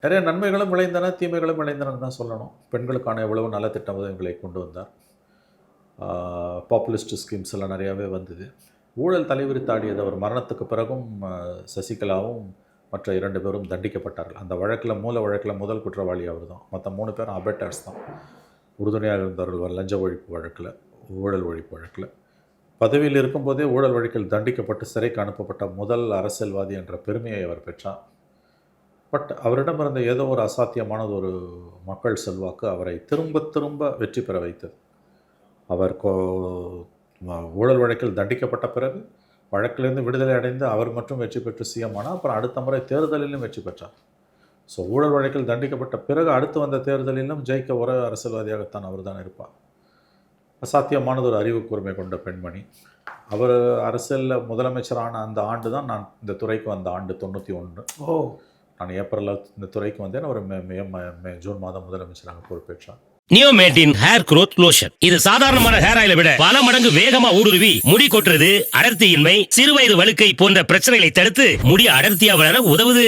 நிறைய நன்மைகளும் விளைந்தன, தீமைகளும் விளைந்தனன்னு தான் சொல்லணும். பெண்களுக்கான எவ்வளவு நல்ல திட்ட உதவிகளை கொண்டு வந்தார். பாப்புலிஸ்ட் ஸ்கீம்ஸ் எல்லாம் நிறையாவே வந்தது. ஊழல் தலைவிரித்தாடியது அவர் மரணத்துக்கு பிறகும் சசிகலாவும் மற்ற 2 பேரும் தண்டிக்கப்பட்டார்கள். அந்த வழக்கில் மூல வழக்கில் முதல் குற்றவாளி அவர் தான். மற்ற 3 பேரும் அபேட்டர்ஸ் தான். உறுதுணையாக இருந்தவர்கள் லஞ்ச ஒழிப்பு வழக்கில், ஊழல் ஒழிப்பு வழக்கில். பதவியில் இருக்கும்போதே ஊழல் வழக்கில் தண்டிக்கப்பட்டு சிறைக்கு அனுப்பப்பட்ட முதல் அரசியல்வாதி என்ற பெருமையை அவர் பெற்றார். பட் அவரிடமிருந்த ஏதோ ஒரு அசாத்தியமானது ஒரு மக்கள் செல்வாக்கு அவரை திரும்ப திரும்ப வெற்றி பெற வைத்தது. அவர் ஊழல் வழக்கில் தண்டிக்கப்பட்ட பிறகு வழக்கிலிருந்து விடுதலை அடைந்து அவர் மட்டும் வெற்றி பெற்று சிஎம் ஆனால் அப்புறம் அடுத்த முறை தேர்தலிலும் வெற்றி பெற்றார். ஸோ ஊழல் வழக்கில் தண்டிக்கப்பட்ட பிறகு அடுத்து வந்த தேர்தலிலும் ஜெயிக்க ஒரே அரசியல்வாதியாகத்தான் அவர் தான் இருப்பார். அசாத்தியமானது ஒரு அறிவு கூர்மை கொண்ட பெண்மணி. அவர் அரசியலில் முதலமைச்சரான அந்த ஆண்டு தான் நான் இந்த துறைக்கு வந்த ஆண்டு 91. நான் ஏப்ரலில் இந்த துறைக்கு வந்தேன். அவர் ஜூன் மாதம் முதலமைச்சராக பொறுப்பேற்றார். நியோமேட்டின் ஹேர் க்ரோத் லோஷன். இது சாதாரணமான ஹேர் ஆயிலை விட பல மடங்கு வேகமா ஊடுருவி முடி கொட்டுறது, அடர்த்தியின்மை, சிறுவயது வழுக்கை போன்ற பிரச்சனைகளை தடுத்து முடி அடர்த்தியா வளர உதவுது.